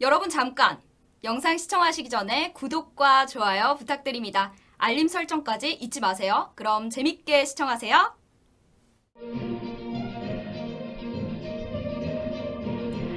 여러분 잠깐! 영상 시청하시기 전에 구독과 좋아요 부탁드립니다. 알림 설정까지 잊지 마세요. 그럼 재밌게 시청하세요.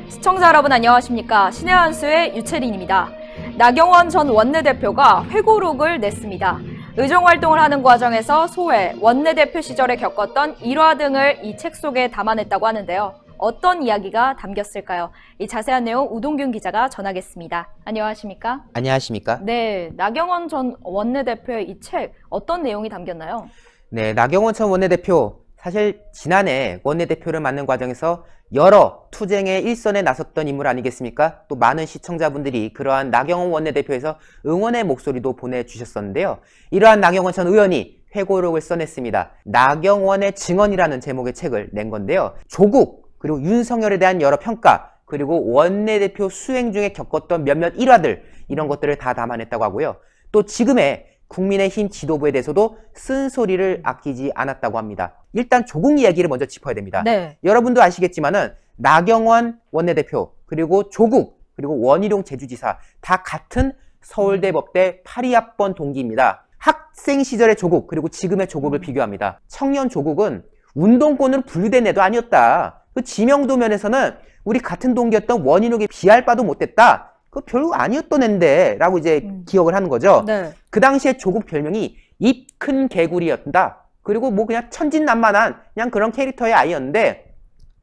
시청자 여러분 안녕하십니까? 신의 한 수의 유채린입니다. 나경원 전 원내대표가 회고록을 냈습니다. 의정활동을 하는 과정에서 소외, 원내대표 시절에 겪었던 일화 등을 이 책 속에 담아냈다고 하는데요. 어떤 이야기가 담겼을까요? 이 자세한 내용 우동균 기자가 전하겠습니다. 안녕하십니까? 안녕하십니까? 네, 나경원 전 원내대표의 이 책 어떤 내용이 담겼나요? 네, 나경원 전 원내대표 사실 지난해 원내대표를 맡는 과정에서 여러 투쟁의 일선에 나섰던 인물 아니겠습니까? 또 많은 시청자분들이 그러한 나경원 원내대표에서 응원의 목소리도 보내주셨었는데요. 이러한 나경원 전 의원이 회고록을 써냈습니다. 나경원의 증언이라는 제목의 책을 낸 건데요. 조국 그리고 윤석열에 대한 여러 평가 그리고 원내대표 수행 중에 겪었던 몇몇 일화들 이런 것들을 다 담아냈다고 하고요. 또 지금의 국민의힘 지도부에 대해서도 쓴소리를 아끼지 않았다고 합니다. 일단 조국 이야기를 먼저 짚어야 됩니다. 네. 여러분도 아시겠지만은 나경원 원내대표 그리고 조국 그리고 원희룡 제주지사 다 같은 서울대 법대 82학번 동기입니다. 학생 시절의 조국 그리고 지금의 조국을 비교합니다. 청년 조국은 운동권으로 분류된 애도 아니었다. 그 지명도 면에서는 우리 같은 동기였던 원희룡에 비할 바도 못됐다. 그 별거 아니었던 앤데 라고 이제 기억을 하는 거죠. 네. 그 당시에 조국 별명이 입 큰 개구리였다. 그리고 뭐 그냥 천진난만한 그냥 그런 캐릭터의 아이였는데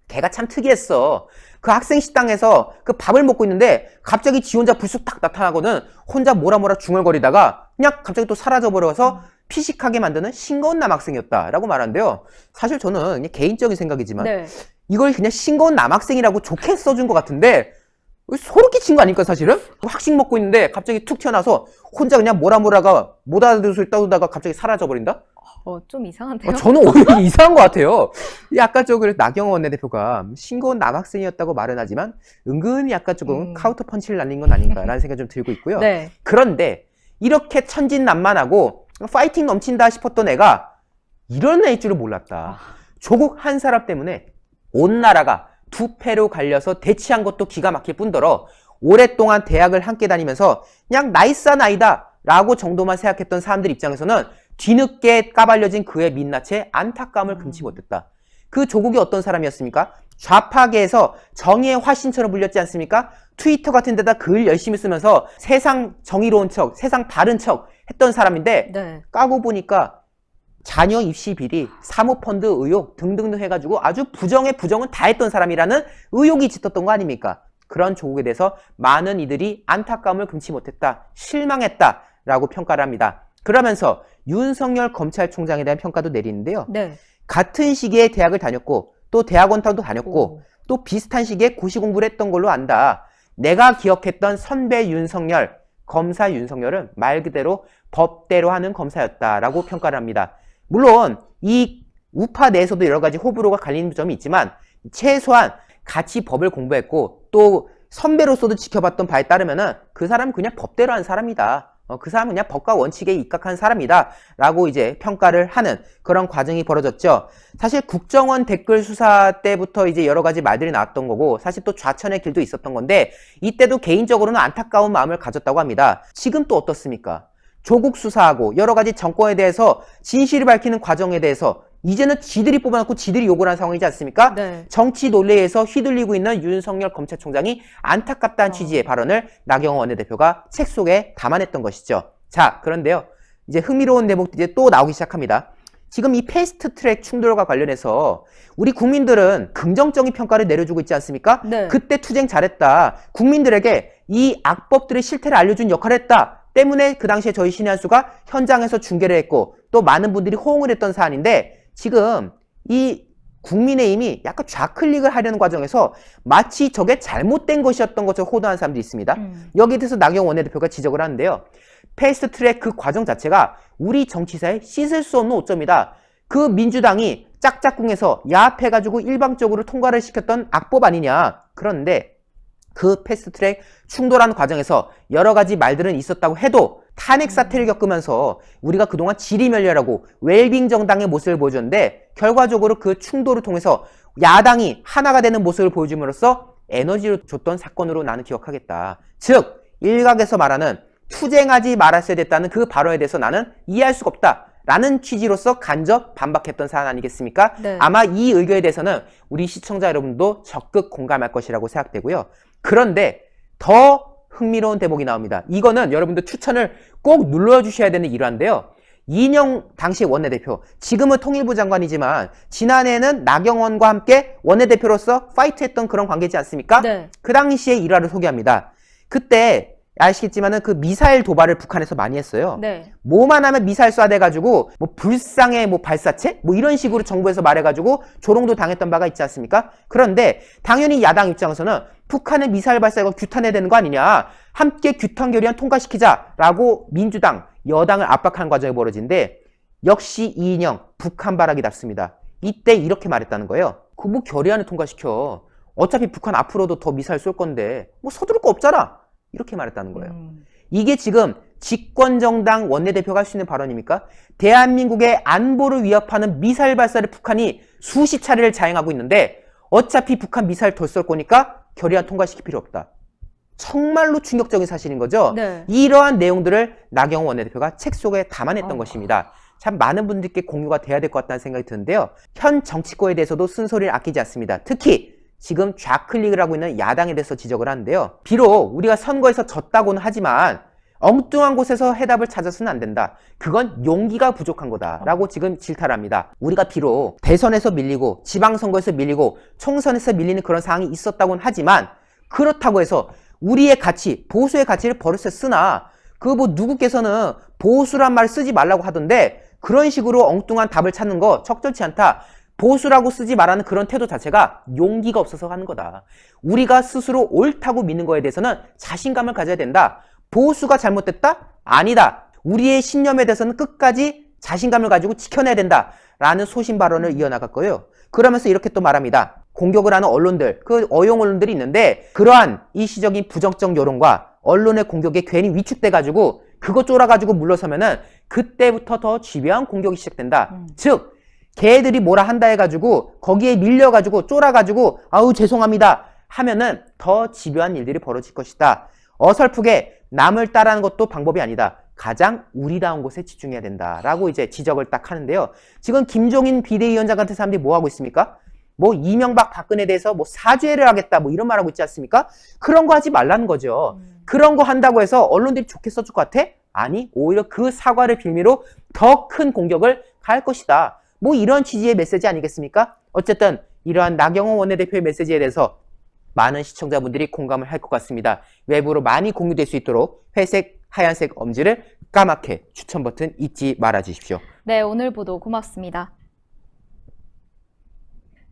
걔가 참 특이했어. 그 학생 식당에서 그 밥을 먹고 있는데 갑자기 지 혼자 불쑥 딱 나타나거든. 혼자 뭐라 중얼거리다가 그냥 갑자기 또 사라져버려서 피식하게 만드는 싱거운 남학생이었다라고 말하는데요. 사실 저는 그냥 개인적인 생각이지만 네. 이걸 그냥 싱거운 남학생이라고 좋게 써준 것 같은데 소름 끼친 거 아닙니까 사실은? 학식 먹고 있는데 갑자기 툭 튀어나와서 혼자 그냥 뭐라가 못 알아들을 소리 떠들다가 갑자기 사라져버린다? 좀 이상한데요? 저는 오히려 이상한 것 같아요. 약간 조금 나경원 원내대표가 싱거운 남학생이었다고 말은 하지만 은근히 약간 조금 카운터 펀치를 날린 건 아닌가라는 생각이 좀 들고 있고요. 네. 그런데 이렇게 천진난만하고 파이팅 넘친다 싶었던 애가 이런 애일 줄을 몰랐다. 조국 한 사람 때문에 온 나라가 두 패로 갈려서 대치한 것도 기가 막힐 뿐더러 오랫동안 대학을 함께 다니면서 그냥 나이스한 아이다 라고 정도만 생각했던 사람들 입장에서는 뒤늦게 까발려진 그의 민낯에 안타까움을 금치 못했다. 그 조국이 어떤 사람이었습니까? 좌파계에서 정의의 화신처럼 불렸지 않습니까? 트위터 같은 데다 글 열심히 쓰면서 세상 정의로운 척, 세상 바른 척 했던 사람인데 네. 까고 보니까 자녀 입시 비리, 사모펀드 의혹 등등등 해가지고 아주 부정은 다 했던 사람이라는 의혹이 짙었던 거 아닙니까? 그런 조국에 대해서 많은 이들이 안타까움을 금치 못했다, 실망했다라고 평가를 합니다. 그러면서 윤석열 검찰총장에 대한 평가도 내리는데요. 네. 같은 시기에 대학을 다녔고 또 대학원도 다녔고 또 비슷한 시기에 고시 공부를 했던 걸로 안다. 내가 기억했던 선배 윤석열, 검사 윤석열은 말 그대로 법대로 하는 검사였다라고 평가를 합니다. 물론 이 우파 내에서도 여러 가지 호불호가 갈리는 점이 있지만 최소한 같이 법을 공부했고 또 선배로서도 지켜봤던 바에 따르면은 그 사람은 그냥 법대로 한 사람이다. 그 사람은 그냥 법과 원칙에 입각한 사람이다 라고 이제 평가를 하는 그런 과정이 벌어졌죠. 사실 국정원 댓글 수사 때부터 이제 여러 가지 말들이 나왔던 거고 사실 또 좌천의 길도 있었던 건데 이때도 개인적으로는 안타까운 마음을 가졌다고 합니다. 지금 또 어떻습니까? 조국 수사하고 여러 가지 정권에 대해서 진실을 밝히는 과정에 대해서 이제는 지들이 뽑아놓고 지들이 욕을 한 상황이지 않습니까? 네. 정치 논리에서 휘둘리고 있는 윤석열 검찰총장이 안타깝다는 취지의 발언을 나경원 원내대표가 책 속에 담아냈던 것이죠. 자, 그런데요. 이제 흥미로운 대목들이 이제 또 나오기 시작합니다. 지금 이 패스트트랙 충돌과 관련해서 우리 국민들은 긍정적인 평가를 내려주고 있지 않습니까? 네. 그때 투쟁 잘했다. 국민들에게 이 악법들의 실태를 알려준 역할을 했다. 때문에 그 당시에 저희 신의 한 수가 현장에서 중계를 했고 또 많은 분들이 호응을 했던 사안인데 지금 이 국민의힘이 약간 좌클릭을 하려는 과정에서 마치 저게 잘못된 것이었던 것처럼 호도하는 사람들이 있습니다. 여기에 대해서 나경원 원내대표가 지적을 하는데요. 패스트트랙 그 과정 자체가 우리 정치사에 씻을 수 없는 오점이다. 그 민주당이 짝짝꿍해서 야합해가지고 일방적으로 통과를 시켰던 악법 아니냐. 그런데 그 패스트트랙 충돌하는 과정에서 여러 가지 말들은 있었다고 해도 탄핵 사태를 겪으면서 우리가 그동안 지리멸렬하고 웰빙 정당의 모습을 보여줬는데 결과적으로 그 충돌을 통해서 야당이 하나가 되는 모습을 보여줌으로써 에너지를 줬던 사건으로 나는 기억하겠다. 즉 일각에서 말하는 투쟁하지 말았어야 됐다는 그 발언에 대해서 나는 이해할 수가 없다. 라는 취지로서 간접 반박했던 사안 아니겠습니까? 네. 아마 이 의견에 대해서는 우리 시청자 여러분도 적극 공감할 것이라고 생각되고요. 그런데 더 흥미로운 대목이 나옵니다. 이거는 여러분들 추천을 꼭 눌러주셔야 되는 일화인데요. 이인영 당시 원내대표, 지금은 통일부 장관이지만 지난해에는 나경원과 함께 원내대표로서 파이트했던 그런 관계지 않습니까? 네. 그 당시의 일화를 소개합니다. 그때 아시겠지만은 그 미사일 도발을 북한에서 많이 했어요. 네. 뭐만 하면 미사일 쏴대가지고 뭐 불상의 뭐 발사체? 뭐 이런 식으로 정부에서 말해가지고 조롱도 당했던 바가 있지 않습니까? 그런데 당연히 야당 입장에서는 북한의 미사일 발사가 규탄해야 되는 거 아니냐. 함께 규탄 결의안 통과시키자라고 민주당, 여당을 압박하는 과정이 벌어진데 역시 이인영 북한 발악이답습니다. 이때 이렇게 말했다는 거예요. 그 뭐 결의안을 통과시켜. 어차피 북한 앞으로도 더 미사일 쏠 건데 뭐 서두를 거 없잖아. 이렇게 말했다는 거예요. 이게 지금 집권정당 원내대표가 할 수 있는 발언입니까? 대한민국의 안보를 위협하는 미사일 발사를 북한이 수십 차례를 자행하고 있는데 어차피 북한 미사일 덜 쏠 거니까 결의안 통과시킬 필요 없다. 정말로 충격적인 사실인 거죠. 네. 이러한 내용들을 나경원 원내대표가 책 속에 담아냈던 것입니다. 참 많은 분들께 공유가 돼야 될 것 같다는 생각이 드는데요. 현 정치권에 대해서도 쓴소리를 아끼지 않습니다. 특히 지금 좌클릭을 하고 있는 야당에 대해서 지적을 하는데요. 비록 우리가 선거에서 졌다고는 하지만 엉뚱한 곳에서 해답을 찾아서는 안 된다. 그건 용기가 부족한 거다라고 지금 질타를 합니다. 우리가 비록 대선에서 밀리고 지방선거에서 밀리고 총선에서 밀리는 그런 상황이 있었다고는 하지만 그렇다고 해서 우리의 가치, 보수의 가치를 버릇에 쓰나 그 뭐 누구께서는 보수란 말 쓰지 말라고 하던데 그런 식으로 엉뚱한 답을 찾는 거 적절치 않다. 보수라고 쓰지 말라는 그런 태도 자체가 용기가 없어서 하는 거다. 우리가 스스로 옳다고 믿는 거에 대해서는 자신감을 가져야 된다. 보수가 잘못됐다? 아니다. 우리의 신념에 대해서는 끝까지 자신감을 가지고 지켜내야 된다. 라는 소신 발언을 이어나갔고요. 그러면서 이렇게 또 말합니다. 공격을 하는 언론들, 그 어용 언론들이 있는데 그러한 일시적인 부정적 여론과 언론의 공격에 괜히 위축돼가지고 그거 쫄아가지고 물러서면은 그때부터 더 집요한 공격이 시작된다. 즉 걔들이 뭐라 한다 해가지고 거기에 밀려가지고 쫄아가지고 아우 죄송합니다 하면은 더 집요한 일들이 벌어질 것이다. 어설프게 남을 따라하는 것도 방법이 아니다. 가장 우리다운 곳에 집중해야 된다라고 이제 지적을 딱 하는데요. 지금 김종인 비대위원장 같은 사람들이 뭐 하고 있습니까? 뭐 이명박 박근혜에 대해서 뭐 사죄를 하겠다 뭐 이런 말하고 있지 않습니까? 그런 거 하지 말라는 거죠. 그런 거 한다고 해서 언론들이 좋게 써줄 것 같아? 아니 오히려 그 사과를 빌미로 더 큰 공격을 가할 것이다. 뭐 이런 취지의 메시지 아니겠습니까? 어쨌든 이러한 나경원 원내대표의 메시지에 대해서 많은 시청자분들이 공감을 할 것 같습니다. 외부로 많이 공유될 수 있도록 회색, 하얀색 엄지를 까맣게 추천 버튼 잊지 말아 주십시오. 네, 오늘 보도 고맙습니다.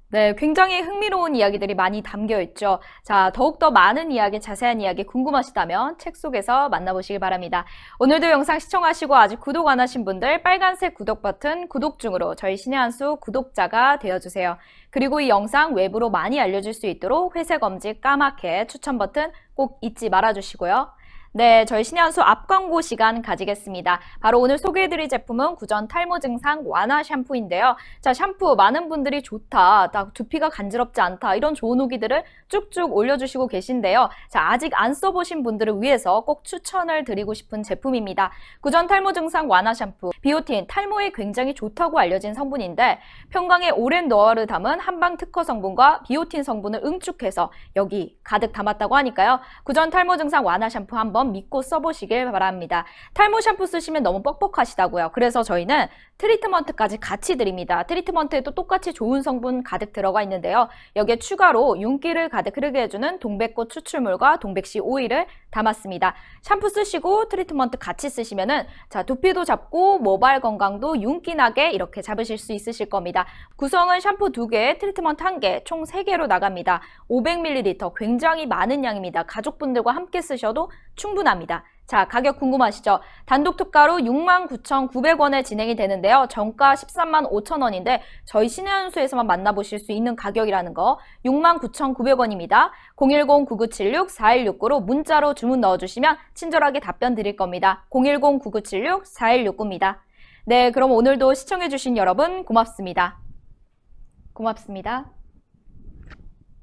네, 굉장히 흥미로운 이야기들이 많이 담겨 있죠. 자, 더욱더 많은 이야기, 자세한 이야기 궁금하시다면 책 속에서 만나보시길 바랍니다. 오늘도 영상 시청하시고 아직 구독 안 하신 분들 빨간색 구독 버튼 구독 중으로 저희 신의 한 수 구독자가 되어주세요. 그리고 이 영상 외부로 많이 알려질 수 있도록 회색 엄지 까맣게 추천 버튼 꼭 잊지 말아주시고요. 네, 저희 신의 한 수 앞광고 시간 가지겠습니다. 바로 오늘 소개해드릴 제품은 구전 탈모 증상 완화 샴푸인데요. 자, 샴푸 많은 분들이 좋다, 딱 두피가 간지럽지 않다 이런 좋은 후기들을 쭉쭉 올려주시고 계신데요. 자, 아직 안 써보신 분들을 위해서 꼭 추천을 드리고 싶은 제품입니다. 구전 탈모 증상 완화 샴푸, 비오틴, 탈모에 굉장히 좋다고 알려진 성분인데 평강의 오랜 노하우를 담은 한방 특허 성분과 비오틴 성분을 응축해서 여기 가득 담았다고 하니까요. 구전 탈모 증상 완화 샴푸 한번 믿고 써보시길 바랍니다. 탈모 샴푸 쓰시면 너무 뻑뻑하시다고요. 그래서 저희는 트리트먼트까지 같이 드립니다. 트리트먼트에도 똑같이 좋은 성분 가득 들어가 있는데요. 여기에 추가로 윤기를 가득 흐르게 해주는 동백꽃 추출물과 동백씨 오일을 담았습니다. 샴푸 쓰시고 트리트먼트 같이 쓰시면은 자, 두피도 잡고 모발 건강도 윤기나게 이렇게 잡으실 수 있으실 겁니다. 구성은 샴푸 2개, 트리트먼트 1개, 총 3개로 나갑니다. 500ml, 굉장히 많은 양입니다. 가족분들과 함께 쓰셔도 충분합니다. 자, 가격 궁금하시죠? 단독 특가로 69,900원에 진행이 되는데요. 정가 135,000원인데 저희 신의 한 수에서만 만나보실 수 있는 가격이라는 거 69,900원입니다. 010-9976-4169로 문자로 주문 넣어주시면 친절하게 답변 드릴 겁니다. 010-9976-4169입니다. 네, 그럼 오늘도 시청해주신 여러분 고맙습니다. 고맙습니다.